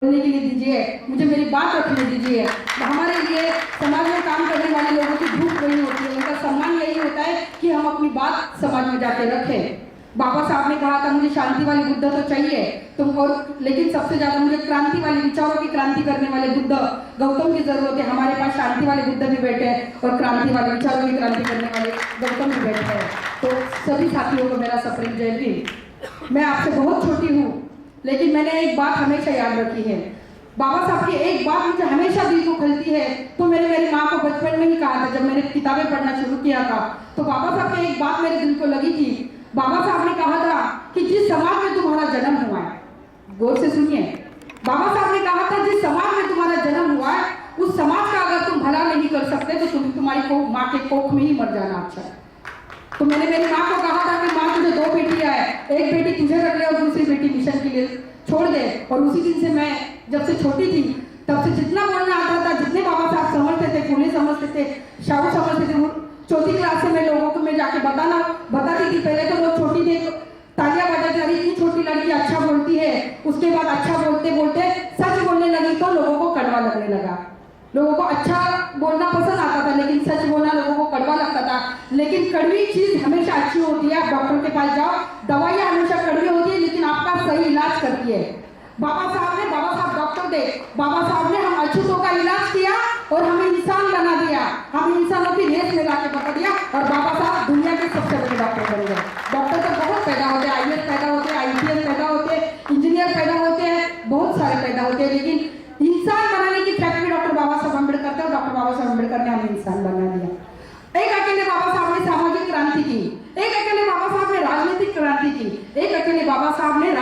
बोलने के लिए दीजिए, मुझे मेरी बात रखने दीजिए। हमारे लिए समाज में काम करने वाले लोगों की भूख नहीं होती है, उनका सम्मान यही होता है कि हम अपनी बात समाज में जाके रखें। बाबा साहब ने कहा था मुझे शांति वाली बुद्ध तो चाहिए तुम, और लेकिन सबसे ज्यादा मुझे क्रांति वाली विचारों की क्रांति करने वाले बुद्ध गौतम की जरूरत है। हमारे पास शांति वाले बुद्ध भी बैठे हैं और क्रांति वाले विचारों की क्रांति करने वाले गौतम भी बैठे हैं। तो सभी साथियों को मेरा सप्रेम जय भीम। मैं आपसे बहुत छोटी हूँ, लेकिन मैंने एक बात हमेशा याद रखी है। बाबा साहब की एक बात मुझे हमेशा दिल को खलती है। तो मैंने मेरी माँ को बचपन में ही कहा था, जब मैंने किताबें पढ़ना शुरू किया था, तो बाबा साहब की एक बात मेरे दिल को लगी थी। बाबा साहब ने कहा था कि जिस समाज में तुम्हारा जन्म हुआ है, गौर से सुनिए, बाबा साहब ने कहा था जिस समाज में तुम्हारा जन्म हुआ है, उस समाज का अगर तुम भला नहीं कर सकते तो तुम्हारी माँ के कोख में ही मर जाना अच्छा है। तो मैंने मेरी माँ को कहा था कि माँ तुझे 2 बेटियां है, एक बेटी तुझे रख ले और दूसरी बेटी मिशन के लिए छोड़ दे। और उसी दिन से मैं जब से छोटी थी तब से जितना बोलना आता था, जितने बाबा साहब समझते थे, फूले समझते थे, शाहू समझते थे, चौथी क्लास से मैं लोगों को मैं जाके बताती थी। पहले तो लोग छोटी थे तो तालियां बजाते, अरे इतनी छोटी लड़की अच्छा बोलती है। उसके बाद अच्छा बोलते बोलते सच बोलने लगी तो लोगों को कड़वा लगने लगा। लोगों को अच्छा बोलना पसंद आता था, लेकिन सच बोलना लोगों को कड़वा लगता था। लेकिन कड़वी चीज हमेशा अच्छी होती है। आप डॉक्टर के पास जाओ, दवाइयां हमेशा कड़वी होती है, लेकिन आपका सही इलाज करती है। बाबा साहब डॉक्टर थे, बाबा साहब ने हम अछूतों का इलाज किया और हमें इंसान बना दिया, हमें इंसानों की रेस में लाके बता दिया। और बाबा साहब दुनिया के सबसे बड़े डॉक्टर बन गए। डॉक्टर तो बहुत पैदा होते हैं, IAS पैदा होते हैं, IPS पैदा होते हैं, इंजीनियर पैदा होते हैं, बहुत सारे पैदा होते हैं, लेकिन इंसान बनाने की फैक्ट्री डॉक्टर बाबा साहब अम्बेडकर थे। डॉक्टर बाबा साहब अम्बेडकर ने हमें इंसान बना दिया। एक अकेले बाबा साहब ने सामाजिक क्रांति की, एक अकेले बाबा साहब ने राजनीतिक क्रांति की, एक अकेले बाबा साहब ने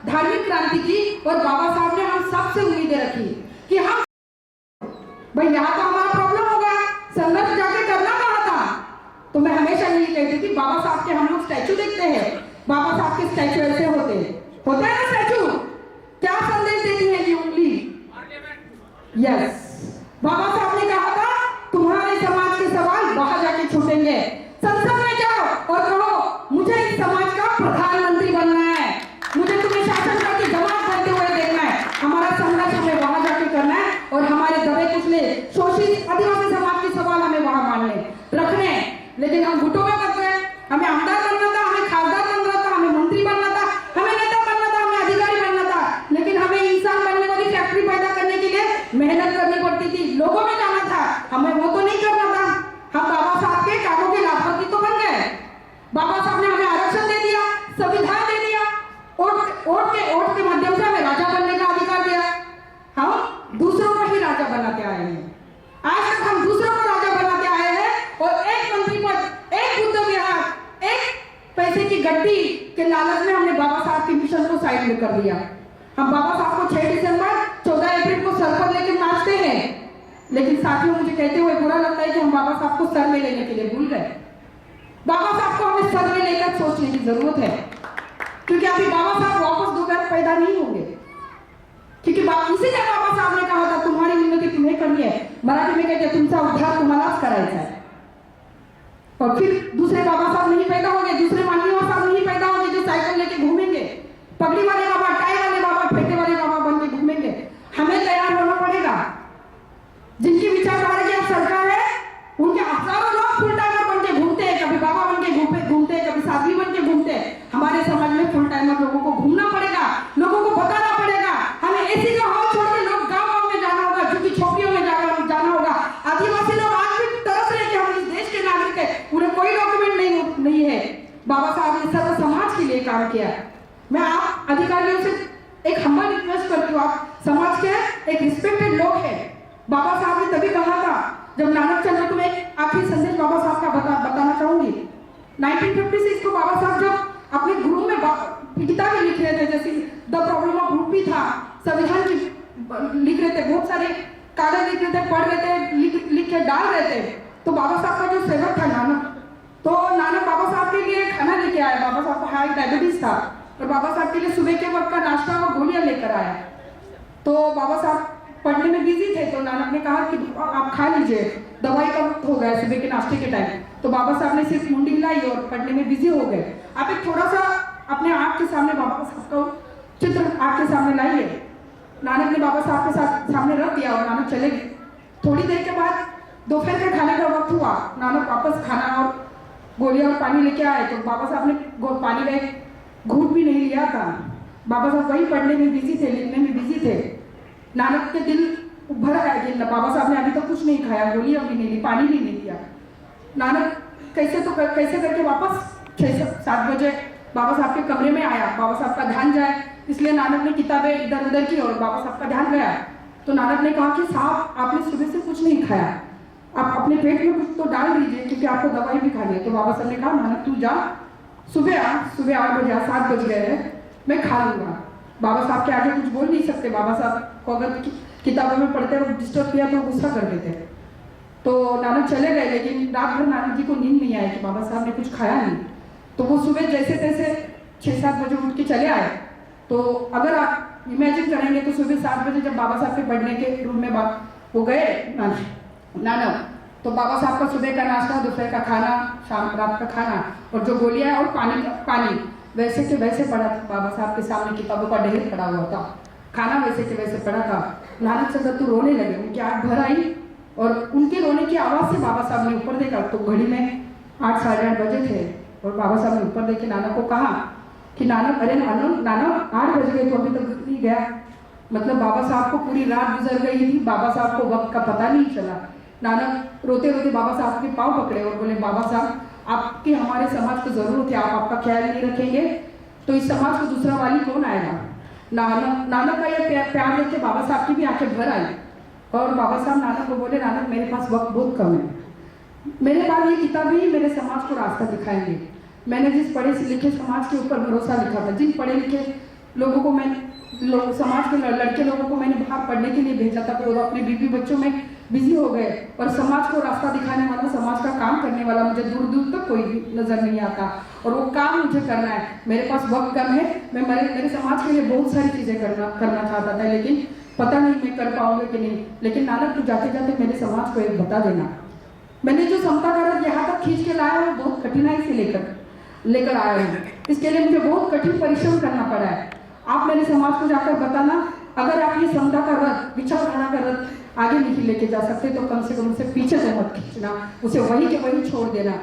धार्मिक क्रांति की। और बाबा साहब ने हम सबसे उम्मीदें रखी कि हम भाई यहाँ तो हमारा प्रॉब्लम हो गया, संघर्ष जाके करना कहा था। तो मैं हमेशा यही कहती थी, बाबा साहब के हम लोग स्टैचू देखते हैं, बाबा साहब के स्टैचू ऐसे होते हैं ना स्टैचू, क्या संदेश देती है ये उंगली? यस, बाबा साहब ने कहा था तुम्हारे समाज के सवाल वहां जाके छूटेंगे। संसद में जाओ और कहो मुझे इस समाज का प्रधानमंत्री बनना है, मुझे तुम्हें शासन करके जमात करते हुए देखना है। हमारा संघर्ष हमें वहां जाके करना है और हमारे दबे कुचले शोषित आदिवासी समाज के सवाल हमें वहां मानने रखने। लेकिन हम घुटों में फंस गए। हमें आमदार बनना था, हमें खासदार बनना था, हमें मंत्री बनना था, हमें नेता बनना था, हमें अधिकारी बनना था, लेकिन हमें इंसान बनने वाली फैक्ट्री पैदा करने के लिए मेहनत करनी पड़ती थी, लोगों में जाना था, हमें वो तो नहीं करना था। हम बाबा साहब के कामों के लाभार्थी तो बन गए। बाबा साहब ने हमें आरक्षण दे दिया, संविधान दे दिया, वोट के माध्यम से हमें राजा बनने का अधिकार दिया। हम दूसरों को ही राजा बनाते आए हैं। आज तक हम दूसरों को राजा बनाते आए हैं और एक मंत्री पद, एक बुद्ध विहार, एक पैसे की गड्डी के लालच में हमने बाबा साहब के मिशन को साइड में कर दिया। हम बाबा साहब को 6 दिसंबर 14 अप्रैल को सर पर लेकर नाचते हैं, लेकिन साथियों मुझे कहते हुए बुरा लगता है कि हम बाबा साहब को सर में लेने के लिए भूल गए। बाबा साहब को हमें सर में लेकर सोचने की जरूरत है, क्योंकि अभी बाबा साहब वापस दोबारा पैदा नहीं होंगे। क्योंकि इसीलिए बाबा साहब ने कहा था तुम्हारी उन्नति तुम्हें करनी है, मराठी में कहते तुमचा उद्धार तुम्हालाच करायचा है। और फिर दूसरे बाबा साहब नहीं पैदा होंगे, दूसरे माननीय साहब नहीं पैदा होंगे जो साइकिल लेके घूमेंगे, पगड़ी वाले बाबा, टाई वाले बाबा, फेटे वाले बाबा बन के घूमेंगे। हमें तैयार होना पड़ेगा। जिनकी विचारधारा की सरकार है, उनके हजारों लोग फुल टाइमर बन के घूमते हैं, कभी बाबा बन के घूमते हैं, कभी साध्वी बन के घूमते हैं। हमारे समाज में फुल टाइमर लोगों को घूमना पड़ेगा, लोगों को बताना पड़ेगा। हमें ऐसी जो हाल छोड़ के लोग गाँव में जाना होगा, झुग्गी झोपड़ियों में जाना होगा। आदिवासी लोग आज भी तरस रहे कि हम इस देश के नागरिक है, उन्हें कोई डॉक्यूमेंट नहीं है। बाबा साहब ने सर्व समाज के लिए काम किया। मैं आप अधिकारियों से एक हम्बल रिक्वेस्ट करती हूँ, आप समाज के एक रिस्पेक्टेड लोग हैं। बाबा साहब ने तभी कहा था, जब नानक चंद्र को मैं आखिरी संदेश बाबा साहब का बताना चाहूंगी। 1956 को बाबा साहब जब अपने गुरु में किताबें लिख रहे थे, जैसे द प्रॉब्लम ऑफ रूपी था, संविधान लिख रहे थे, बहुत सारे कागज लिख रहे थे, पढ़ रहे थे, लिख के डाल रहे थे। तो बाबा साहब का जो सेवक था नानक, तो नानक बाबा साहब के लिए खाना लेके आया। बाबा साहब को हाई डायबिटीज था और बाबा साहब के लिए सुबह के वक्त का नाश्ता और गोलियां लेकर आया। तो बाबा साहब पढ़ने में बिजी थे, तो नानक ने कहा कि आप खा लीजिए, दवाई का वक्त हो गया सुबह के नाश्ते के टाइम। तो बाबा साहब ने सिर्फ मुंडी हिलाई और पढ़ने में बिजी हो गए। आप एक थोड़ा सा अपने आँख के सामने बाबा साहब का चित्र आँख के सामने लाइए। नानक ने बाबा साहब के साथ सामने रख दिया और नानक चले गए। थोड़ी देर के बाद दोपहर के खाने का वक्त हुआ, नानक वापस खाना और गोलियां और पानी लेके आए, तो बाबा साहब ने पानी का एक घूंट भी नहीं लिया था। बाबा साहब वही पढ़ने में बिजी थे, लिखने में बिजी थे। नानक के दिल भर आया कि बाबा साहब ने अभी तक कुछ नहीं खाया, गोलियां भी नहीं ली, पानी भी नहीं लिया। नानक कैसे करके वापस 6-7 बजे बाबा साहब के कमरे में आया। बाबा साहब का ध्यान जाए इसलिए नानक ने किताबें इधर उधर की और बाबा साहब का ध्यान गया। तो नानक ने कहा कि साहब आपने सुबह से कुछ नहीं खाया, आप अपने पेट में कुछ तो डाल दीजिए क्योंकि आपको दवाई भी खानी है। तो बाबा साहब ने कहा नानक तू जा, सुबह 8 बजे 7 बज गए हैं, मैं खा लूँगा। बाबा साहब के आगे कुछ बोल नहीं सकते, बाबा साहब को अगर किताबों में पढ़ते और डिस्टर्ब किया तो गुस्सा कर देते। तो नानक चले गए, लेकिन रात भर नानक जी को नींद नहीं आई कि बाबा साहब ने कुछ खाया नहीं। तो वो सुबह जैसे तैसे 6-7 बजे उठ के चले आए। तो अगर आप इमेजिन करेंगे तो सुबह 7 बजे जब बाबा साहब के पढ़ने के रूम में वो गए नानक, तो बाबा साहब का सुबह का नाश्ता, दोपहर का खाना, शाम रात का खाना और जो गोलियां और पानी वैसे के वैसे पड़ा था। बाबा साहब के सामने किताबों का ढेर पड़ा हुआ था, खाना वैसे के वैसे पड़ा था। नानक चंद्र तो रोने लगे, उनकी आँख भर आई और उनके रोने की आवाज़ से बाबा साहब ने ऊपर देखा तो घड़ी में 8 साढ़े 8 बजे थे। और बाबा साहब ने ऊपर देखे नानक को कहा कि नानक, अरे नानक 8 बज गए तो अभी तक नहीं गया। मतलब बाबा साहब को पूरी रात गुजर गई थी, बाबा साहब को वक्त का पता नहीं चला। नानक रोते रोते बाबा साहब के पाँव पकड़े और बोले बाबा साहब आपकी हमारे समाज को जरूरत है, आप आपका ख्याल नहीं रखेंगे तो इस समाज को दूसरा वाली कौन आएगा। नानक का यह प्यार देख के बाबा साहब की भी आंखें भर आई और बाबा साहब नानक को बोले नानक मेरे पास वक्त बहुत कम है, मेरे पास ये किताब ही मेरे समाज को रास्ता दिखाएंगे। मैंने जिस पढ़े लिखे समाज के ऊपर भरोसा लिखा था, जिन पढ़े लिखे लोगों को समाज के लड़के लोगों को मैंने बाहर पढ़ने के लिए भेजा था, तो वो अपने बीवी बच्चों में बिजी हो गए और समाज को रास्ता दिखाने वाला, समाज का काम करने वाला मुझे दूर दूर तक कोई भी नजर नहीं आता और वो काम मुझे करना है। मेरे पास वक्त कम है, मैं मेरे समाज के लिए बहुत सारी चीज़ें करना चाहता था, लेकिन पता नहीं मैं कर पाऊंगा कि नहीं। लेकिन नानक तू जाते जाते मेरे समाज को एक बता देना, मैंने जो समता का रथ यहाँ तक खींच के लाया है बहुत कठिनाई से लेकर आया हूँ, इसके लिए मुझे बहुत कठिन परिश्रम करना पड़ा है। आप मेरे समाज को जाकर बताना, अगर आप ये समता का रथ, विचारधारा का रथ आगे नहीं लेके जा सकते तो कम से कम उसे पीछे से मत खींचना, उसे वही के वही छोड़ देना।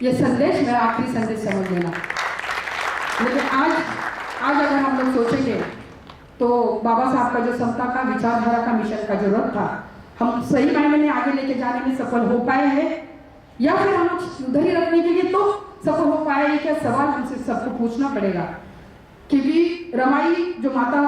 ये संदेश मेरा आखिरी संदेश समझ लेना। लेकिन आज अगर हम लोग सोचेंगे तो बाबा साहब का जो समता का, विचारधारा का, मिशन का जो रथ था, हम सही मायने में आगे लेके जाने में सफल हो पाए हैं या फिर हम लोग उधर ही रखने के लिए तो सफल हो पाए, ये क्या सवाल हमसे सबको पूछना पड़ेगा। क्योंकि रमाई जो माता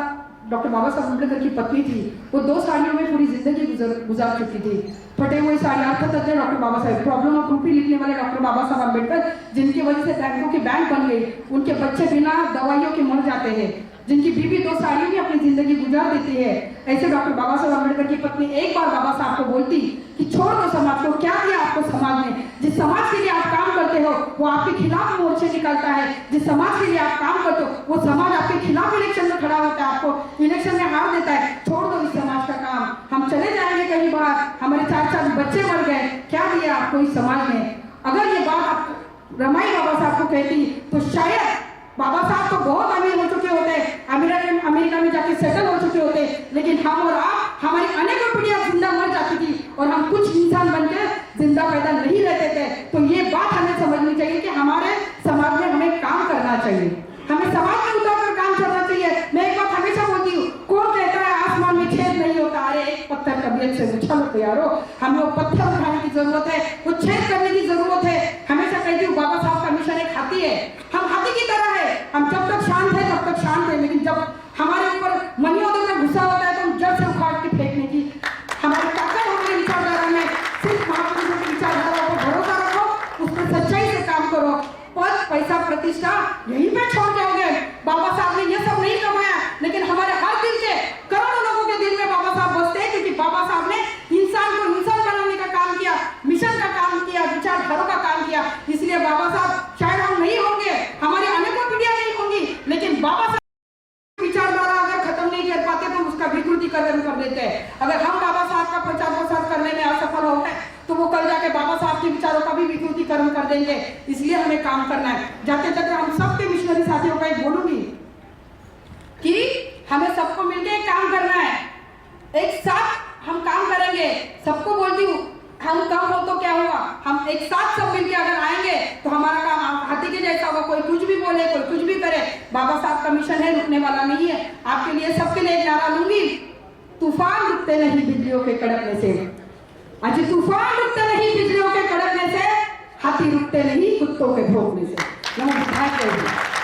डॉक्टर बाबा साहब अम्बेडकर की पत्नी थी, वो 2 साड़ियों में पूरी जिंदगी गुजार चुकी थी। फटे हुए साड़ियाँ अर्थतज्ञ डॉक्टर बाबा साहब, प्रॉब्लम ऑफ रूपी लिखने वाले डॉक्टर बाबा साहब अम्बेडकर, जिनकी वजह से बैंकों के बैंक बन गए, उनके बच्चे बिना दवाइयों के मर जाते हैं, जिनकी बीवी 2 साड़ियों में अपनी जिंदगी गुजार देती है। ऐसे डॉक्टर बाबा साहब अम्बेडकर की पत्नी एक बार बाबा साहब को बोलती कि छोड़ दो समाज को, क्या दिया आपको समाज ने, जिस समाज के लिए आप काम करते हो वो आपके खिलाफ मोर्चे निकालता है, जिस समाज के लिए आप काम करते हो वो समाज आपके खिलाफ इलेक्शन में खड़ा होता है, आपको इलेक्शन में हार देता है। छोड़ दो इस समाज का काम, हम चले जाएंगे कहीं बाहर, हमारे 4 बच्चे मर गए, क्या दिया आपको इस समाज ने। अगर ये बात आप रमाई बाबा साहब को कहती तो शायद बाबा साहब तो बहुत अमीर हो चुके होते, अमेरिका में जाके सेटल हो चुके होते, लेकिन हम और आप, हमारी अनेकों पीढ़ियां जिंदा मर जाती थी और हम कुछ इंसान बनके जिंदा पैदा नहीं रहते थे। तो ये बात हमें समझनी चाहिए कि हमारे समाज में हमें काम करना चाहिए, हमें समाज में उतर कर काम करना चाहिए। मैं एक बात हमेशा बोलती हूँ, कौन कहता है आसमान में छेद नहीं होता, अरे एक पत्थर तबीयत से उछल तो यारो, हमें वो पत्थर उठाने की जरूरत है, वो छेद करने की जरूरत है। हमेशा कहती हूँ बाबा साहब का मिशन एक हाथी है, हम हाथी की तरह है, हम जब तक शांत है तब तक शांत है, लेकिन जब हमारे ऊपर मनियों में गुस्सा होता है तो हम जड़ से उखाड़ के फेंकने की हमारी ताकत हमारी विचारधारा में। सिर्फ महापुरुषों की विचारधारा पर भरोसा रखो, उस पर सच्चाई से काम करो, पद पैसा प्रतिष्ठा यहीं पे छोड़ जाओगे। बाबा साहब ने ये सब नहीं कमाया, लेकिन हमारे हर दिल के करोड़ों लोगों के दिल में बाबा साहब बसते हैं, क्योंकि बाबा साहब ने इंसान को इंसान बनाने का काम किया, मिशन का काम किया, विचारधारा का काम किया। इसलिए बाबा साहब शायद हम नहीं होंगे, हमारी अनेकों पीढ़ियां नहीं होंगी, लेकिन बाबा साहब विचारधारा अगर खत्म नहीं कर पाते तो उसका विकृतीकरण कर देते हैं। अगर हम बाबा साहब का प्रचार प्रसार करने में असफल हो गए तो वो कल जाके बाबा साहब के विचारों का भी विकृतीकरण कर देंगे। इसलिए हमें काम करना है। जाते जाते हम सबके मिशनरी साथियों का एक बोलूंगी कि हमें सबको मिलकर काम करना है। एक साथ सब मिलकर अगर आएंगे तो हमारा काम हाथी के जैसा होगा, कोई कुछ भी बोले, कोई कुछ भी करे। बाबा साहब का मिशन है, रुकने वाला नहीं है। आपके लिए, सबके लिए एक नारा लूंगी, तूफान रुकते नहीं बिजलियों के कड़कने से। आज तूफान रुकते नहीं बिजलियों के कड़कने से, हाथी रुकते नहीं कुत्तों के भौंकने से। नमस्कार।